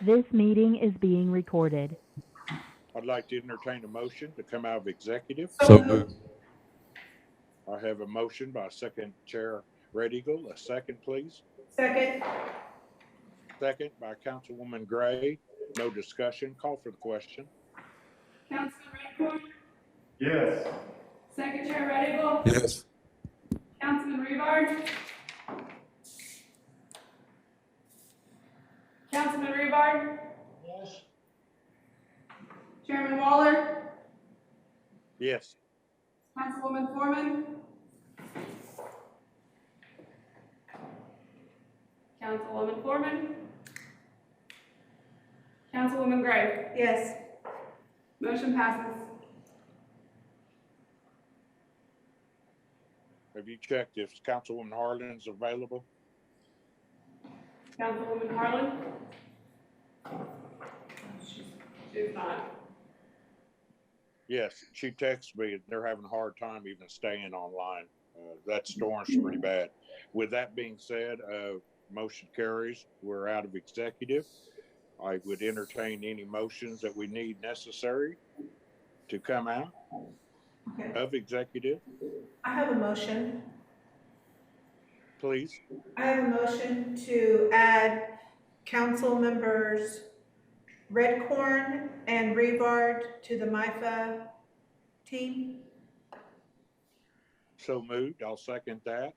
This meeting is being recorded. I'd like to entertain a motion to come out of executive. So moved. I have a motion by Second Chair Red Eagle. A second, please. Second. Second by Councilwoman Gray. No discussion. Call for the question. Councilman Redcorn? Yes. Second Chair Red Eagle? Yes. Councilman Revard? Councilman Revard? Yes. Chairman Waller? Yes. Councilwoman Foreman? Councilwoman Foreman? Councilwoman Gray? Yes. Motion passes. Have you checked if Councilwoman Harlan's available? Councilwoman Harlan? She's not. Yes, she texted me. They're having a hard time even staying online. That storm's pretty bad. With that being said, motion carries. We're out of executive. I would entertain any motions that we need necessary to come out of executive. I have a motion. Please. I have a motion to add council members Redcorn and Revard to the MIFA team. So moved. I'll second that.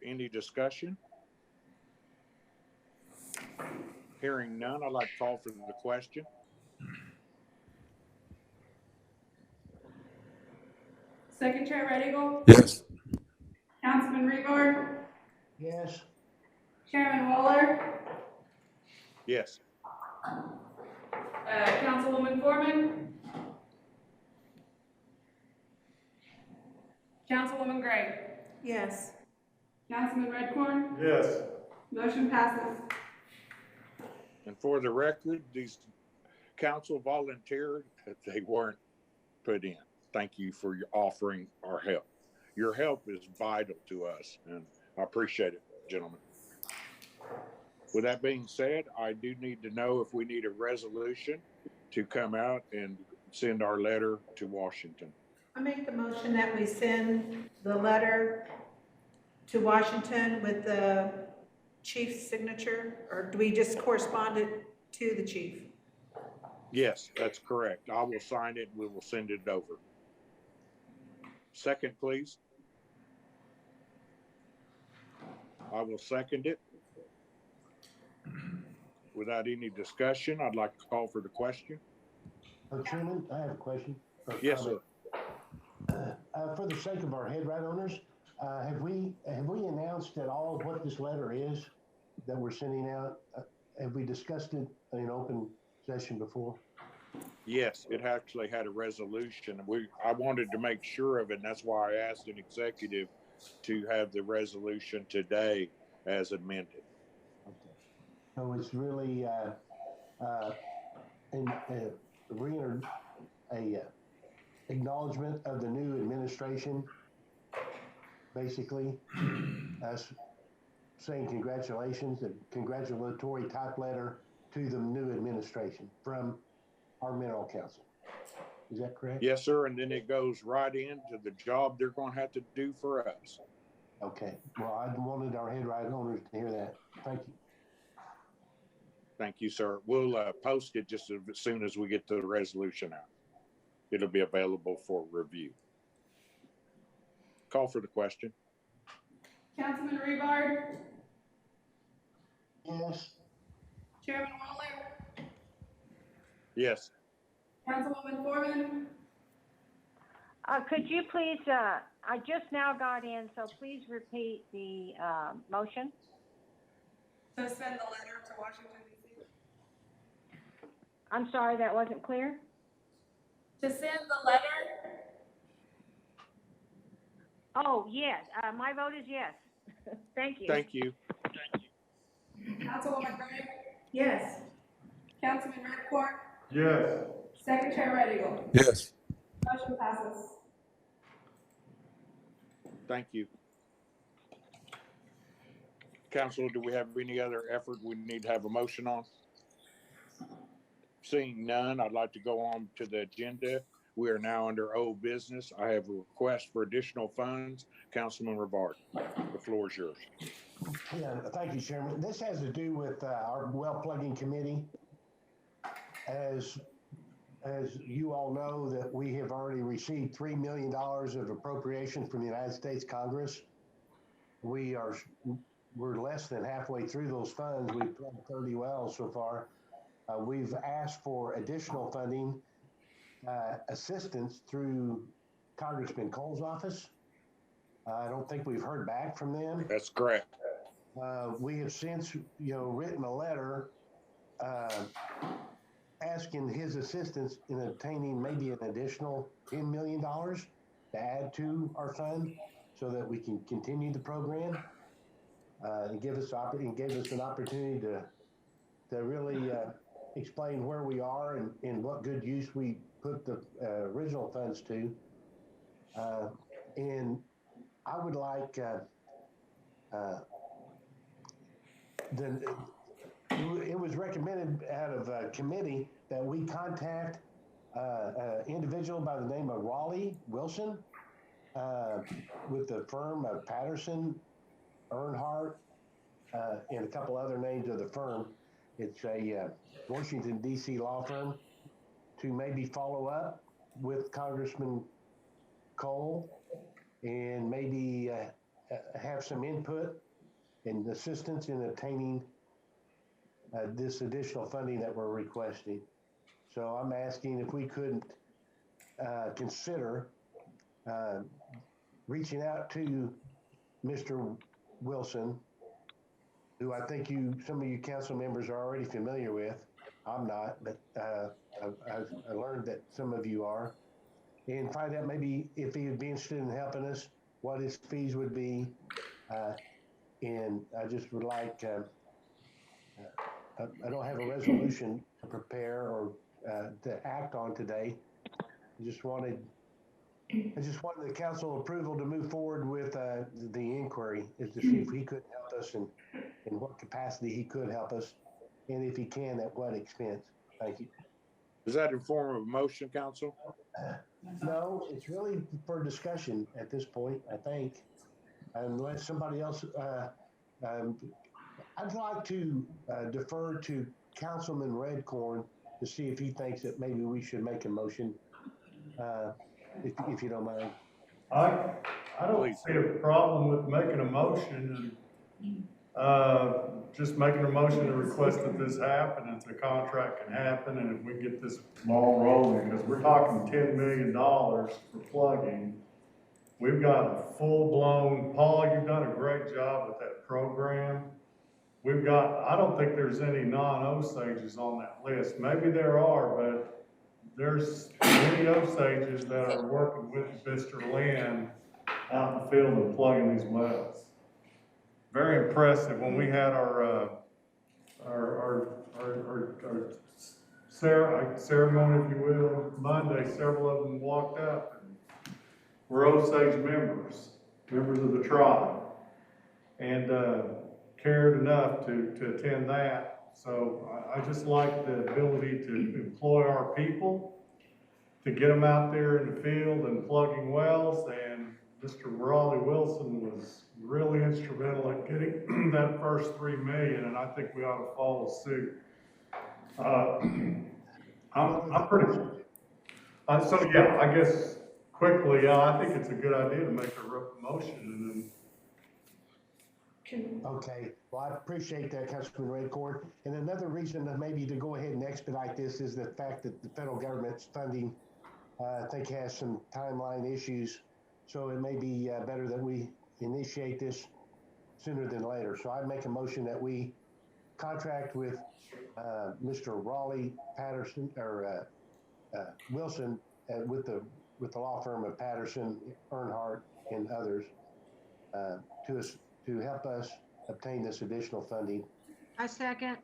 Any discussion? Hearing none, I'd like to call for the question. Second Chair Red Eagle? Yes. Councilman Revard? Yes. Chairman Waller? Yes. Councilwoman Foreman? Councilwoman Gray? Yes. Councilman Redcorn? Yes. Motion passes. And for the record, these council volunteered that they weren't put in. Thank you for your offering our help. Your help is vital to us, and I appreciate it, gentlemen. With that being said, I do need to know if we need a resolution to come out and send our letter to Washington. I make the motion that we send the letter to Washington with the chief's signature, or do we just correspond it to the chief? Yes, that's correct. I will sign it. We will send it over. Second, please. I will second it. Without any discussion, I'd like to call for the question. Chairman, I have a question. Yes, sir. For the sake of our head right owners, have we announced at all what this letter is that we're sending out? Have we discussed it in open session before? Yes, it actually had a resolution. I wanted to make sure of it, and that's why I asked an executive to have the resolution today as amended. Okay. So it's really acknowledgement of the new administration, basically, us saying congratulations, a congratulatory type letter to the new administration from our mineral council. Is that correct? Yes, sir. And then it goes right into the job they're going to have to do for us. Okay. Well, I wanted our head right owners to hear that. Thank you. Thank you, sir. We'll post it just as soon as we get the resolution out. It'll be available for review. Call for the question. Councilman Revard? Yes. Chairman Waller? Yes. Councilwoman Foreman? Could you please, I just now got in, so please repeat the motion. To send the letter to Washington, D.C. I'm sorry, that wasn't clear. To send the letter? Oh, yes, my vote is yes. Thank you. Thank you. Councilwoman Gray? Yes. Councilman Redcorn? Yes. Second Chair Red Eagle? Yes. Motion passes. Thank you. Council, do we have any other effort we need to have a motion on? Seeing none, I'd like to go on to the agenda. We are now under old business. I have a request for additional funds. Councilman Rivard, the floor is yours. Yeah, thank you, Chairman. This has to do with our well plugging committee. As you all know, that we have already received $3 million of appropriation from the United States Congress. We're less than halfway through those funds. We've plugged 30 wells so far. We've asked for additional funding, assistance through Congressman Cole's office. I don't think we've heard back from them. That's correct. We have since, written a letter asking his assistance in obtaining maybe an additional $10 million to add to our fund so that we can continue the program. And gave us an opportunity to really explain where we are and what good use we put the original funds to. And I would like it was recommended out of committee that we contact an individual by the name of Raleigh Wilson with the firm of Patterson, Earnhardt, and a couple other names of the firm. It's a Washington, D.C. law firm to maybe follow up with Congressman Cole and maybe have some input and assistance in obtaining this additional funding that we're requesting. So I'm asking if we couldn't consider reaching out to Mr. Wilson, who I think some of you council members are already familiar with. I'm not, but I learned that some of you are, and find out maybe if he would be interested in helping us, what his fees would be. And I just would like, I don't have a resolution to prepare or to act on today. I just wanted the council approval to move forward with the inquiry, is to see if he could help us and in what capacity he could help us, and if he can, at what expense. Thank you. Is that in form of a motion, council? No, it's really for discussion at this point, I think, unless somebody else. I'd like to defer to Councilman Redcorn to see if he thinks that maybe we should make a motion, if you don't mind. I don't see a problem with making a motion and just making a motion to request that this happen, if the contract can happen, and if we get this ball rolling, because we're talking $10 million for plugging. We've got a full-blown, Paul, you've done a great job with that program. We've got, I don't think there's any non-Osages on that list. Maybe there are, but there's many Osages that are working with Mr. Lynn out in the field and plugging these wells. Very impressive. When we had our ceremony, if you will, Monday, several of them walked up and were Osage members of the tribe, and cared enough to attend that. So I just like the ability to employ our people, to get them out there in the field and plugging wells, and Mr. Raleigh Wilson was really instrumental in getting that first $3 million, and I think we ought to follow suit. I'm pretty, so yeah, I guess quickly, I think it's a good idea to make a motion and then. Okay, well, I appreciate that, Councilman Redcorn. And another reason that maybe to go ahead and expedite this is the fact that the federal government's funding, I think, has some timeline issues. So it may be better that we initiate this sooner than later. So I'd make a motion that we contract with Mr. Raleigh Patterson or Wilson with the law firm of Patterson, Earnhardt, and others to help us obtain this additional funding. I second.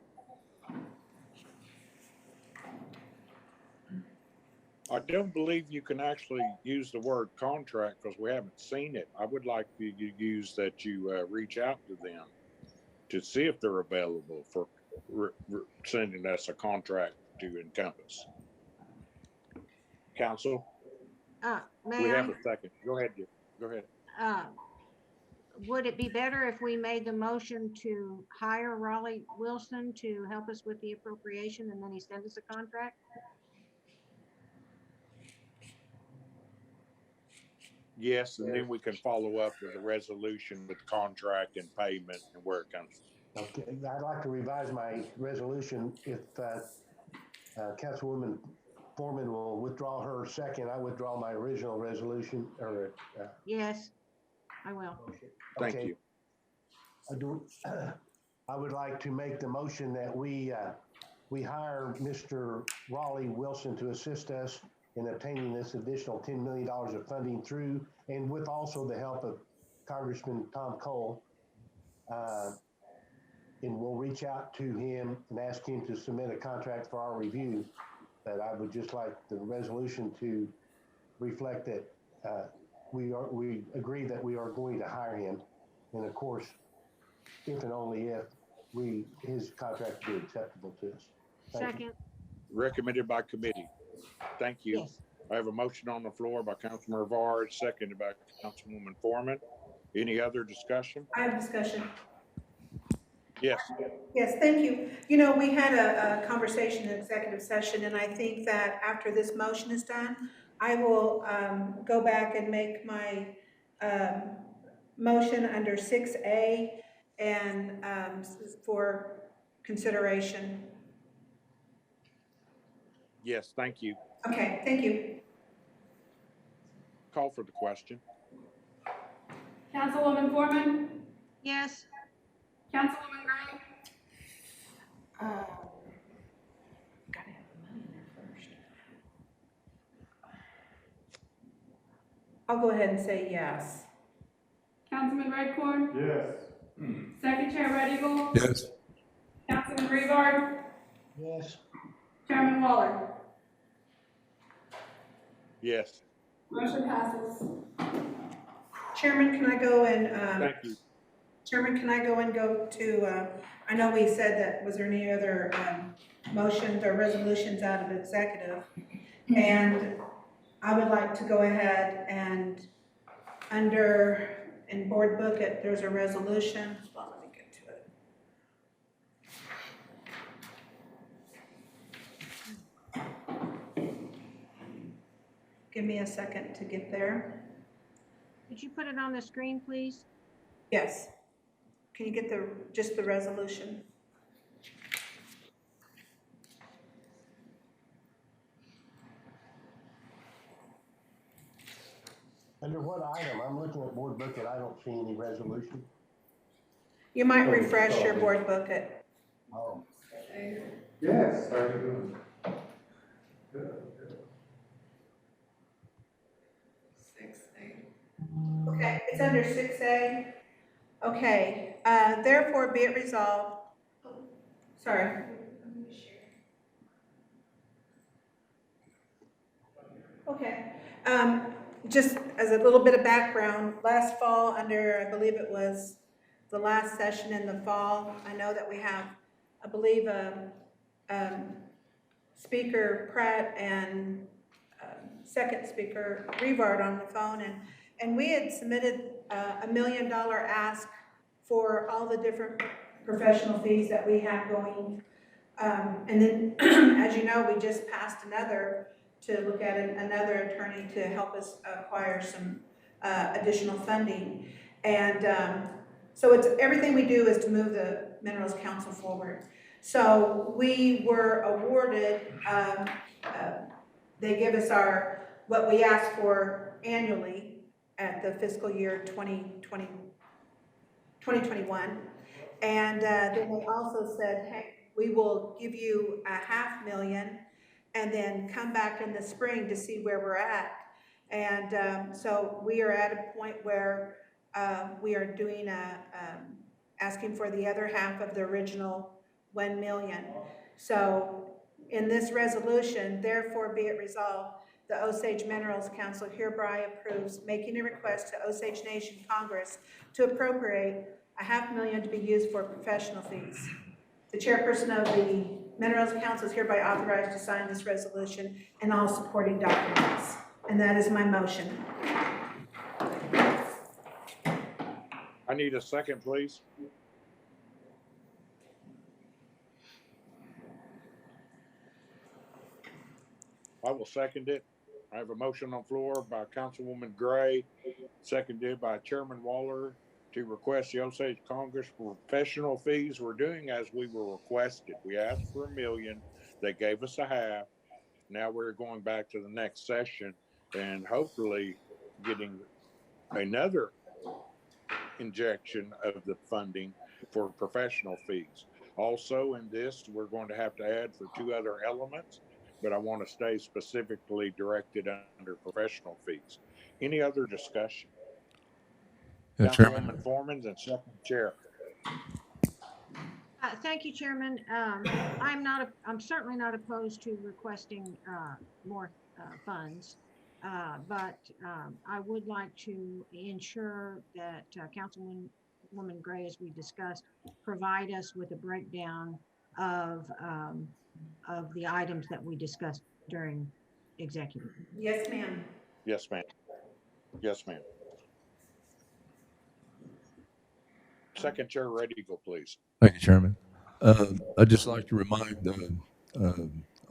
I don't believe you can actually use the word contract because we haven't seen it. I would like you to use that you reach out to them to see if they're available for sending us a contract to Encompass. Council, we May have I, a second. Go ahead, go ahead. would it be better if we made the motion to hire Raleigh Wilson to help us with the appropriation and then he sends us a contract? Yes, and then we can follow up with a resolution with contract and payment and where it comes from. Okay, I'd like to revise my resolution. If Councilwoman Foreman will withdraw her second, I withdraw my original resolution, or, Yes, I will. Thank okay. you. I would like to make the motion that we hire Mr. Raleigh Wilson to assist us in obtaining this additional $10 million of funding through, and with also the help of Congressman Tom Cole. And we'll reach out to him and ask him to submit a contract for our review. But I would just like the resolution to reflect that we agree that we are going to hire him. And of course, if and only if his contract be acceptable to us. Thank you. Second, Recommended by committee. Thank you. yes. I have a motion on the floor by Councilman Rivard, seconded by Councilwoman Foreman. Any other discussion? I have discussion. Yes. Yes, thank you. You know, we had a conversation in executive session, and I think that after this motion is done, I will go back and make my motion under 6A and for consideration. Yes, thank you. Okay, thank you. Call for the question. Councilwoman Foreman, Yes, Councilwoman Gray, Gotta have the money there first. I'll go ahead and say yes. Councilman Redcorn, Yes. Second Chair Red Eagle, Yes. Councilman Rivard, Yes. Chairman Waller. Yes. Motion passes. Chairman, can I go and, Thank you. Chairman, can I go to, I know we said that, was there any other motions or resolutions out of executive? And I would like to go ahead and in board book it, there's a resolution. Well, let me get to it. Give me a second to get there. could you put it on the screen, please? Yes. Can you get just the resolution? Under what item? I'm looking at board book and I don't see any resolution. You might refresh your board book it. Oh. Yes. How are you doing? Good. Okay, it's under 6A. Okay, therefore be it resolved. Sorry. Okay, just as a little bit of background, last fall under, I believe it was the last session in the fall, I know that we have, I believe, Speaker Pratt and second Speaker Rivard on the phone, and we had submitted $1 million ask for all the different professional fees that we have going. And then, as you know, we just passed another to look at another attorney to help us acquire some additional funding. And so it's everything we do is to move the Minerals Council forward. So we were awarded, they give us what we asked for annually at the fiscal year 2021. And then they also said, hey, we will give you $500,000 and then come back in the spring to see where we're at. And so we are at a point where we are doing asking for the other half of the original $1 million. So in this resolution, therefore be it resolved, the Osage Minerals Council hereby approves making a request to Osage Nation Congress to appropriate $500,000 to be used for professional fees. The chairperson of the Minerals Council is hereby authorized to sign this resolution and all supporting documents. And that is my motion. I need a second, please. I will second it. I have a motion on the floor by Councilwoman Gray, seconded by Chairman Waller, to request the Osage Congress for professional fees. We're doing as we were requested. We asked for $1 million. They gave us a half. Now we're going back to the next session and hopefully getting another injection of the funding for professional fees. Also in this, we're going to have to add for 2 other elements, but I want to stay specifically directed under professional fees. Any other discussion? Yeah, Councilwoman Chairman. Foreman and second chair. Thank you, Chairman. I'm certainly not opposed to requesting more funds. But I would like to ensure that Councilwoman Gray, as we discussed, provide us with a breakdown of the items that we discussed during executive. Yes, ma'am. Yes, ma'am. Yes, ma'am. Second chair, ready to go, please. Thank you, Chairman. I'd just like to remind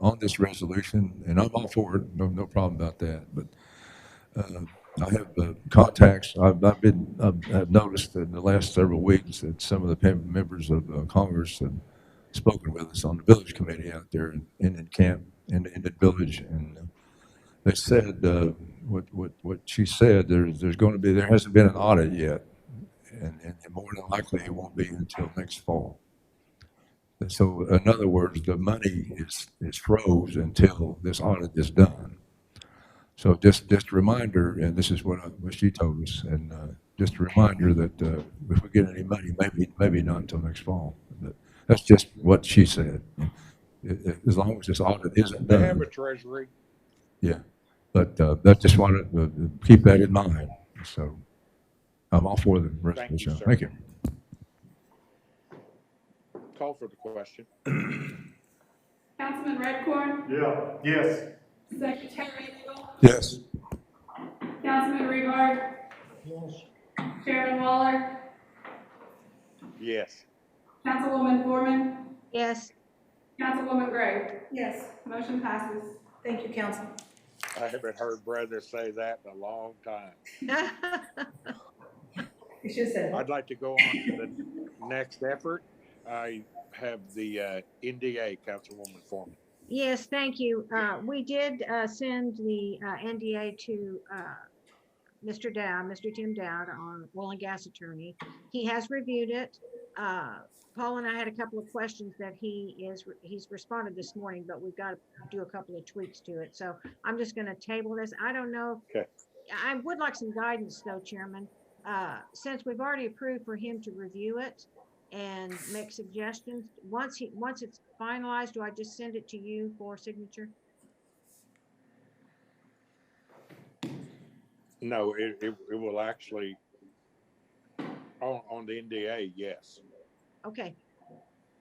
on this resolution, and I'm all for it, no problem about that, but I have contacts. I've noticed in the last several weeks that some of the members of Congress have spoken with us on the village committee out there in camp, in the village, and they said what she said. There hasn't been an audit yet, and more than likely it won't be until next fall. And so, in other words, the money is froze until this audit is done. So just a reminder, and this is what she told us, and just a reminder that if we get any money, maybe not until next fall. But that's just what she said. As long as this audit isn't They done. have a treasury. Yeah, but I just wanted to keep that in mind. So I'm all for the resolution. sir. Thank you. Call for the question. Councilman Redcorn, Yeah, yes. Secretary Eagle, Yes. Councilman Rebar, Yes. Chairman Waller, Yes. Councilwoman Foreman, Yes. Councilwoman Gray. Yes. Motion passes. Thank you, council. I haven't heard brother say that in a long time. You should have said I'd like to go on to the next effort. I have the NDA, Councilwoman Foreman. Yes, thank you. We did send the NDA to Mr. Dowd, Mr. Tim Dowd, our oil and gas attorney. He has reviewed it. Paul and I had a couple of questions that he's responded this morning, but we've got to do a couple of tweaks to it. So I'm just going to table this. I don't know. Okay. I would like some guidance though, Chairman. Since we've already approved for him to review it and make suggestions, once it's finalized, do I just send it to you for signature? No, it will actually, on the NDA, yes. Okay.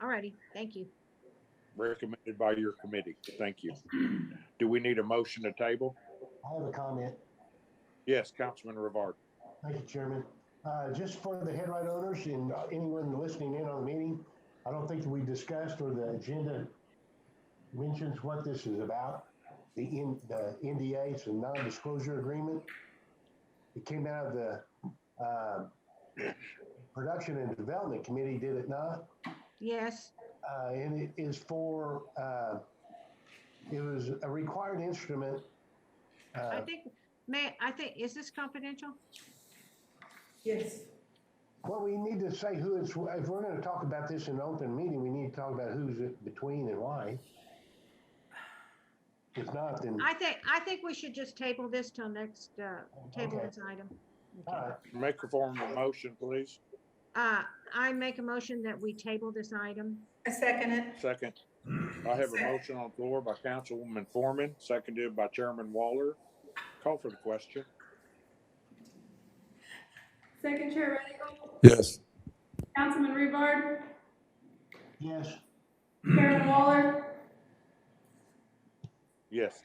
All righty. Thank you. Recommended by your committee. Thank you. Do we need a motion to table? I have a comment. Yes, Councilman Rivard. Thank you, Chairman. Just for the headright owners and anyone listening in on the meeting, I don't think we discussed or the agenda mentions what this is about. The NDA, it's a non-disclosure agreement. It came out of the Production and Development Committee, did it not? Yes. And it is for, it was a required instrument. I think, is this confidential? yes. Well, we need to say who it's, if we're going to talk about this in an open meeting, we need to talk about who's it between and why. If not, then. I think we should just table this till next, table Okay. this item. All Okay. right. Make a form of motion, please. I make a motion that we table this item. I second it. Second. I have a motion on the floor by Councilwoman Foreman, seconded by Chairman Waller. Call for the question. Second Chair Red Eagle, Yes. Councilman Rebar, Yes. Chairman Waller, Yes.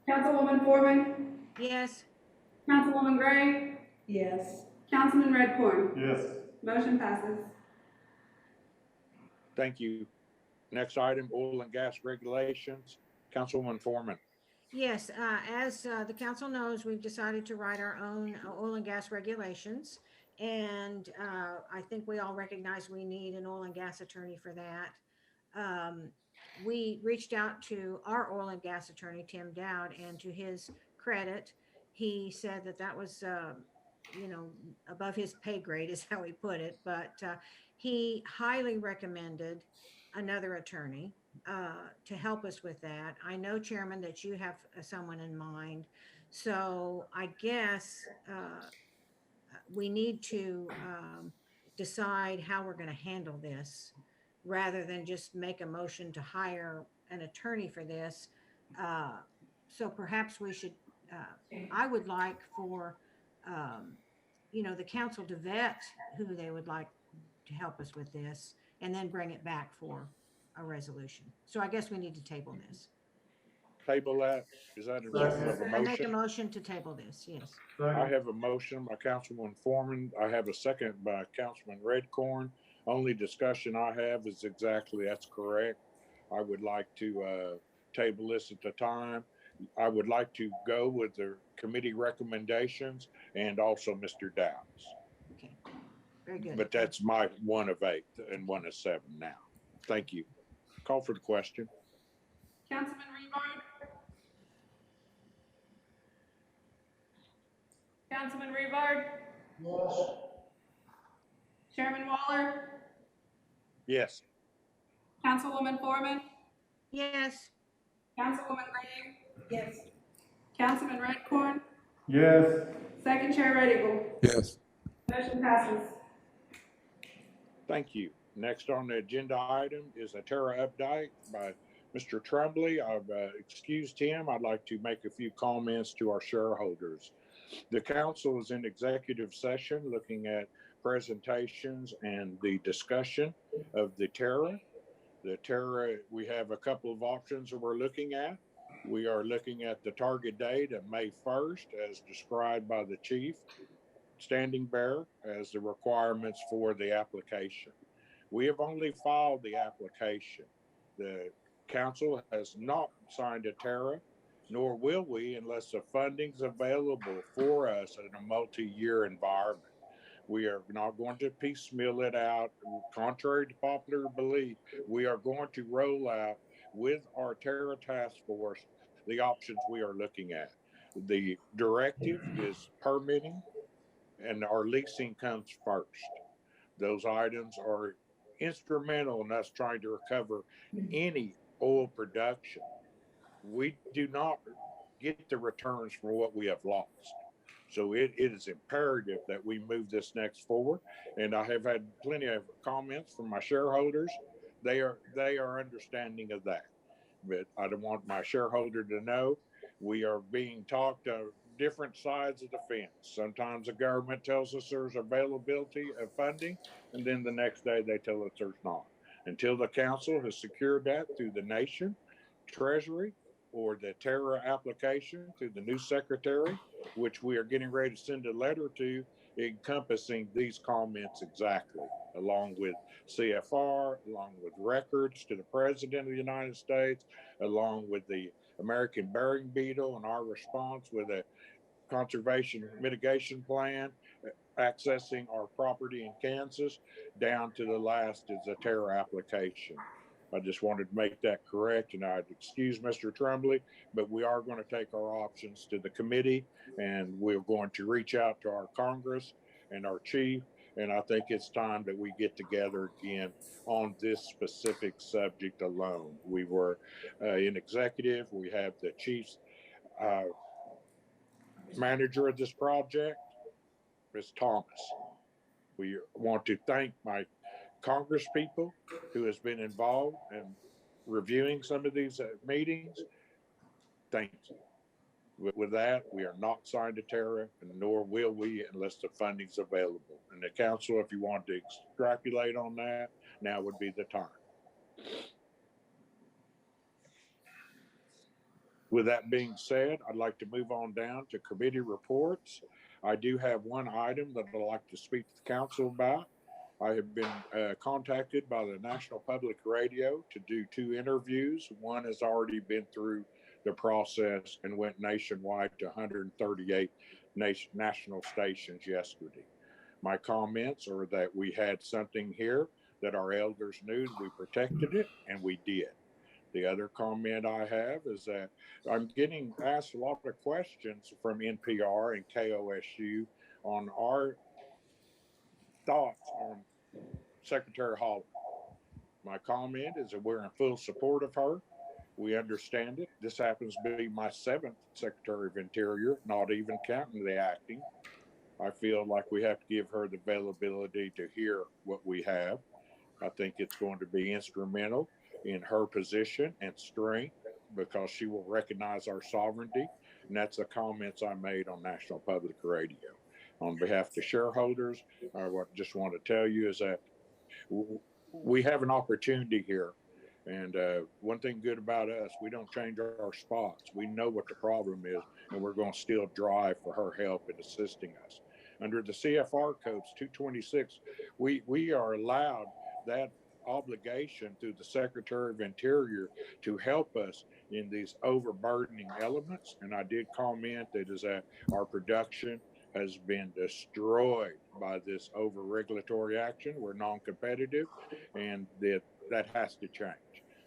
Councilwoman Foreman, Yes, Councilwoman Gray, Yes. Councilman Redcorn. Yes. Motion passes. Thank you. Next item, oil and gas regulations. Councilwoman Foreman. yes, as the council knows, we've decided to write our own oil and gas regulations. And I think we all recognize we need an oil and gas attorney for that. We reached out to our oil and gas attorney, Tim Dowd, and to his credit, he said that that was, above his pay grade is how he put it, but he highly recommended another attorney to help us with that. I know, Chairman, that you have someone in mind. So I guess we need to decide how we're going to handle this rather than just make a motion to hire an attorney for this. So perhaps we should, I would like for, the council to vet who they would like to help us with this and then bring it back for a resolution. So I guess we need to table this. Table that. Is that in Yes, form of a I make a motion? motion to table this, yes. I have a motion by Councilman Foreman. I have a second by Councilman Redcorn. Only discussion I have is exactly that's correct. I would like to table this at the time. I would like to go with the committee recommendations and also Mr. Dowd's. Okay, very good. But that's my 1 of 8 and 1 of 7 now. Thank you. Call for the question. Councilman Rebar. Councilman Rebar, Yes. Chairman Waller, Yes. Councilwoman Foreman, Yes, Councilwoman Gray, Yes. Councilman Redcorn, Yes. Second Chair Red Eagle. Yes. Motion passes. Thank you. Next on the agenda item is a Terra update by Mr. Tremblay. I've excused him. I'd like to make a few comments to our shareholders. The council is in executive session looking at presentations and the discussion of the Terra. The Terra, we have a couple of options that we're looking at. We are looking at the target date of May 1st as described by the chief standing bearer as the requirements for the application. We have only filed the application. The council has not signed a Terra, nor will we unless the funding's available for us in a multi-year environment. We are not going to piecemeal it out. Contrary to popular belief, we are going to roll out with our Terra task force the options we are looking at. The directive is permitting, and our leasing comes first. Those items are instrumental in us trying to recover any oil production. We do not get the returns for what we have lost. So it is imperative that we move this next forward. And I have had plenty of comments from my shareholders. They are understanding of that. But I don't want my shareholder to know we are being talked to different sides of the fence. Sometimes the government tells us there's availability of funding, and then the next day they tell us there's not. Until the council has secured that through the nation, treasury, or the Terra application through the new secretary, which we are getting ready to send a letter to encompassing these comments exactly, along with CFR, along with records to the President of the United States, along with the American burying beetle and our response with a conservation mitigation plan, accessing our property in Kansas, down to the last is a Terra application. I just wanted to make that correct, and I'd excuse Mr. Tremblay, but we are going to take our options to the committee, and we're going to reach out to our Congress and our chief, and I think it's time that we get together again on this specific subject alone. We were in executive. We have the chief's manager of this project, Ms. Thomas. We want to thank my Congress people who has been involved in reviewing some of these meetings. Thank you. With that, we are not signed to Terra, and nor will we unless the funding's available. And the council, if you want to extrapolate on that, now would be the time. With that being said, I'd like to move on down to committee reports. I do have one item that I'd like to speak to the council about. I have been contacted by the National Public Radio to do 2 interviews. One has already been through the process and went nationwide to 138 national stations yesterday. My comments are that we had something here that our elders knew, we protected it, and we did. The other comment I have is that I'm getting asked a lot of questions from NPR and KOSU on our thoughts on Secretary Holland. My comment is that we're in full support of her. We understand it. This happens to be my 7th Secretary of Interior, not even counting the acting. I feel like we have to give her the availability to hear what we have. I think it's going to be instrumental in her position and strength because she will recognize our sovereignty. And that's the comments I made on National Public Radio. On behalf of the shareholders, I just want to tell you is that we have an opportunity here. And one thing good about us, we don't change our spots. We know what the problem is, and we're going to still drive for her help in assisting us. Under the CFR codes 226, we are allowed that obligation through the Secretary of Interior to help us in these overburdening elements. And I did comment that is that our production has been destroyed by this over regulatory action. We're non-competitive, and that has to change.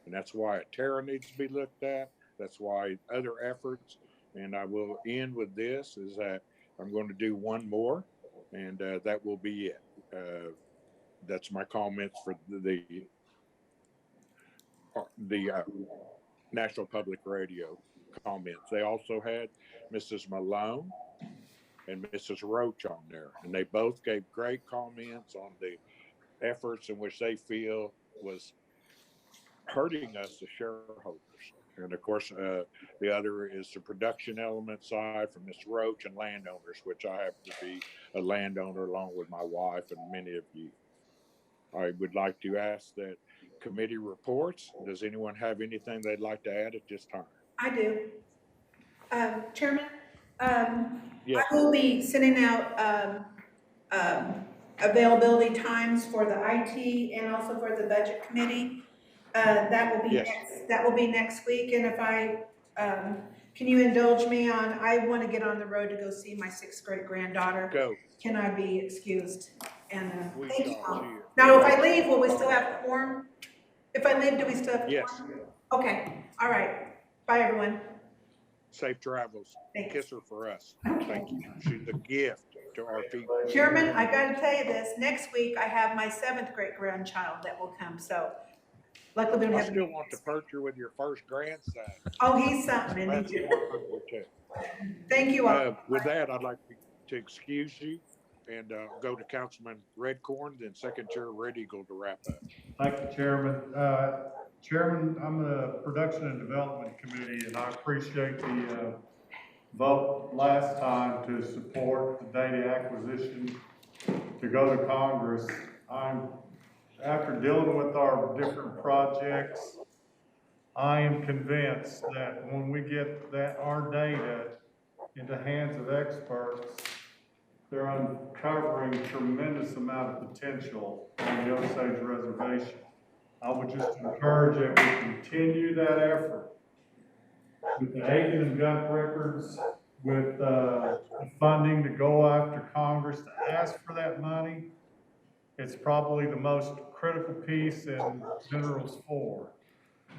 And that's why a tariff needs to be looked at. That's why other efforts, and I will end with this, is that I'm going to do one more, and that will be it. That's my comments for the National Public Radio comments. They also had Mrs. Malone and Mrs. Roach on there, and they both gave great comments on the efforts in which they feel was hurting us as shareholders. And of course, the other is the production element side from Ms. Roach and landowners, which I happen to be a landowner along with my wife and many of you. I would like to ask that committee reports. Does anyone have anything they'd like to add at this time? I do. Chairman, Yes. I will be sending out availability times for the IT and also for the budget committee. That will be Yes. that will be next week. And if can you indulge me on, I want to get on the road to go see my 6th grade granddaughter. Go. Can I be excused? And thank you. Now, if I leave, will we still have quorum? If I leave, do we still have quorum? Yes. Okay. All right. Bye, everyone. Safe travels. Thanks. Kiss her for us. Thank you. She's a gift to our people. Chairman, I got to tell you this. Next week, I have my 7th great grandchild that will come. So luckily, we don't I have. still want to perch her with your first grandson. Oh, he's something. That's Isn't he? wonderful too. Thank you all. With that, I'd like to excuse you and go to Councilman Redcorn, then Second Chair Red Eagle to wrap up. Thank you, Chairman. Chairman, I'm the Production and Development Committee, and I appreciate the vote last time to support the data acquisition to go to Congress. After dealing with our different projects, I am convinced that when we get our data into hands of experts, they're uncovering tremendous amount of potential on the Osage Reservation. I would just encourage that we continue that effort with the Aiken and Gunk records, with the funding to go after Congress to ask for that money. It's probably the most critical piece in Minerals 4.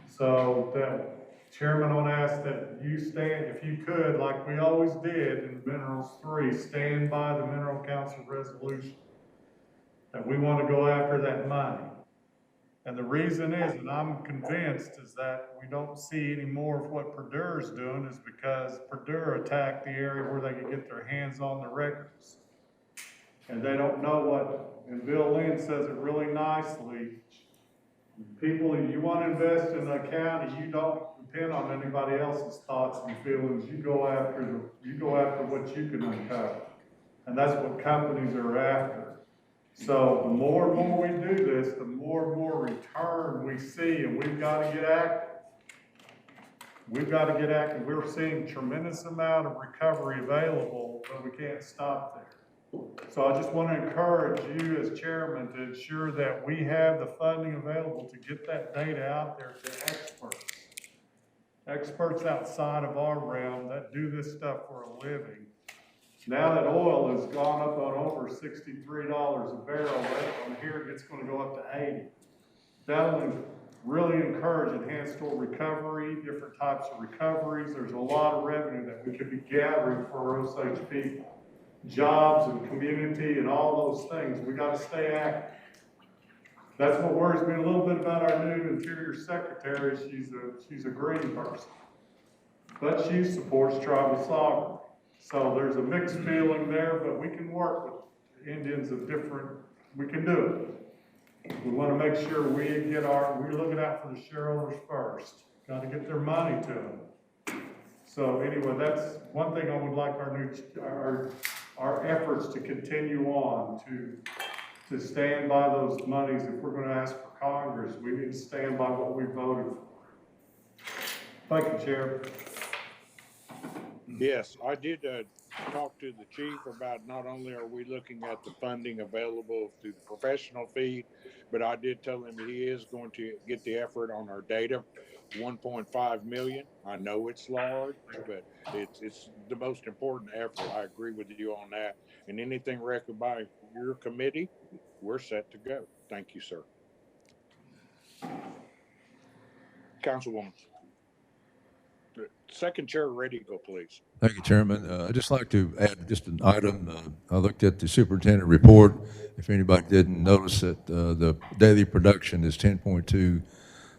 So that Chairman, I want to ask that you stand, if you could, like we always did in Minerals 3, stand by the Mineral Council resolution that we want to go after that money. And the reason is, and I'm convinced, is that we don't see any more of what Purdue is doing is because Purdue attacked the area where they could get their hands on the records. And they don't know what, and Bill Lynn says it really nicely, people, you want to invest in a county, you don't depend on anybody else's thoughts and feelings. You go after what you can uncover. And that's what companies are after. So the more and more we do this, the more and more return we see, and we've got to get active. we've got to get active. We're seeing tremendous amount of recovery available, but we can't stop there. So I just want to encourage you as chairman to ensure that we have the funding available to get that data out there to experts outside of our realm that do this stuff for a living. Now that oil has gone up on over $63 a barrel, I'm hearing it's going to go up to 80. That'll really encourage enhanced oil recovery, different types of recoveries. There's a lot of revenue that we could be gathering for Osage people. Jobs and community and all those things. We got to stay active. That's what worries me a little bit about our new Interior Secretary. She's a green person, but she supports tribal sovereignty. So there's a mixed feeling there, but we can work with Indians of different, we can do it. We want to make sure we're looking out for the shareholders first. Got to get their money to them. So anyway, that's one thing I would like our efforts to continue on to stand by those monies. If we're going to ask for Congress, we need to stand by what we voted for. Thank you, Chair. Yes, I did talk to the chief about not only are we looking at the funding available through the professional fee, but I did tell him he is going to get the effort on our data, 1.5 million. I know it's large, but it's the most important effort. I agree with you on that. And anything recommended by your committee, we're set to go. Thank you, sir. Councilwoman. Second chair, ready to go, please. Thank you, Chairman. I'd just like to add just an item. I looked at the superintendent report. If anybody didn't notice it, the daily production is 10.2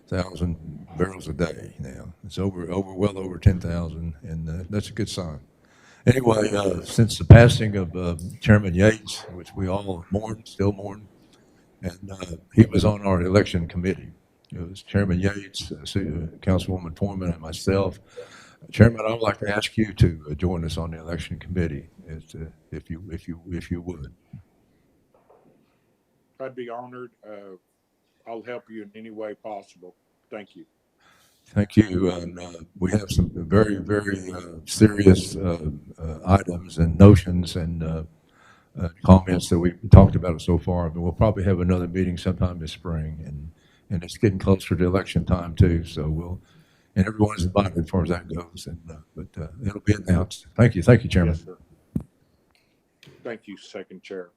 thousand barrels a day now. It's well over 10,000, and that's a good sign. Anyway, since the passing of Chairman Yates, which we all still mourn, and he was on our election committee. It was Chairman Yates, Councilwoman Foreman, and myself. Chairman, I'd like to ask you to join us on the election committee, if you would. I'd be honored. I'll help you in any way possible. Thank you. Thank you. And we have some very, very serious items and notions and comments that we've talked about so far. But we'll probably have another meeting sometime this spring, and it's getting closer to election time too. So and everyone's invited as far as that goes. But it'll be announced. Thank you, Chairman. Yes, sir. Thank you, Second Chair.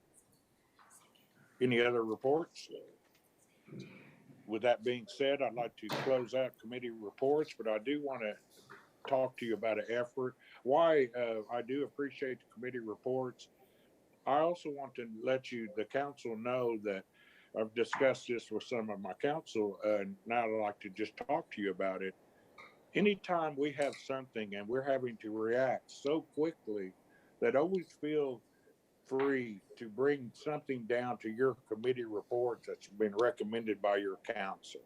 Any other reports? With that being said, I'd like to close out committee reports, but I do want to talk to you about an effort. Why I do appreciate the committee reports. I also want to let the council know that I've discussed this with some of my council, and now I'd like to just talk to you about it. Anytime we have something and we're having to react so quickly, that always feel free to bring something down to your committee reports that's been recommended by your council,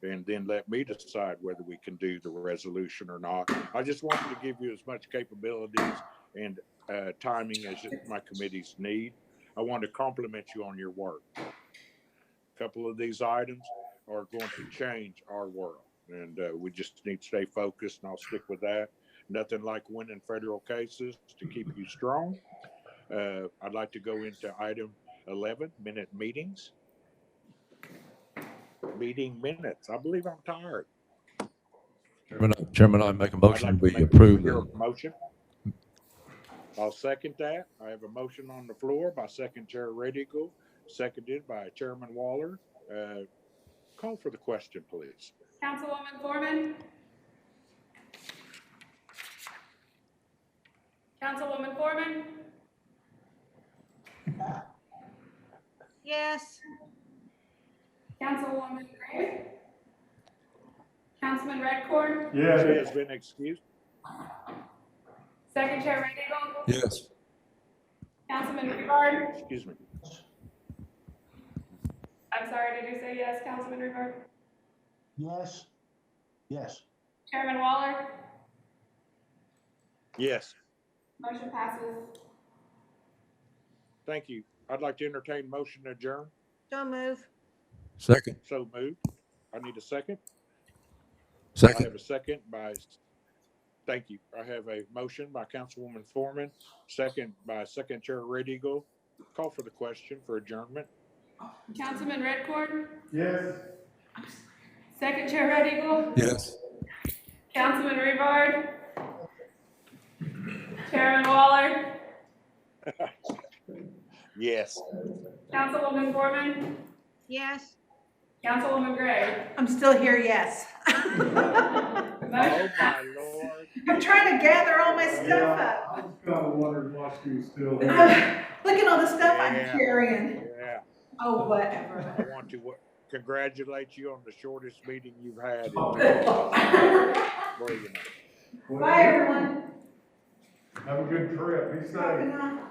and then let me decide whether we can do the resolution or not. I just wanted to give you as much capabilities and timing as my committees need. I want to compliment you on your work. A couple of these items are going to change our world, and we just need to stay focused, and I'll stick with that. Nothing like winning federal cases to keep you strong. I'd like to go into item 11, minute meetings. Meeting minutes. I believe I'm tired. Chairman, I make a motion I'd like we approve your the motion. I'll second that. I have a motion on the floor by Second Chair Redigal, seconded by Chairman Waller. Call for the question, please. Councilwoman Foreman? Councilwoman Foreman? Yes. Councilwoman Gray? Councilman Redcorn? She Yeah, has been excused. Second Chair Redigal? yes. Councilman Rivard? Excuse me. I'm sorry, did you say yes, Councilman Rivard? Yes. Yes. Chairman Waller? Yes. Motion passes. Thank you. I'd like to entertain motion to adjourn. Don't move. Second. So moved. I need a second. I Second. have a second by, thank you. I have a motion by Councilwoman Foreman, second by Second Chair Red Eagle. Call for the question for adjournment. Councilman Redcorn, Yes. Second Chair Red Eagle, Yes. Councilman Rivard, Chairman Waller, Yes. Councilwoman Foreman, Yes. Councilwoman Gray. I'm still here, yes. Oh, my Lord. I'm trying to gather all my stuff Yeah, up. I was kind of wondering why she was still Look there. at all the stuff I'm Yeah. carrying. Yeah. Oh, I whatever. want to congratulate you on the shortest meeting you've had in Oh. 2 years. Brilliant. Bye, everyone. Have a good trip. Be safe. Good night.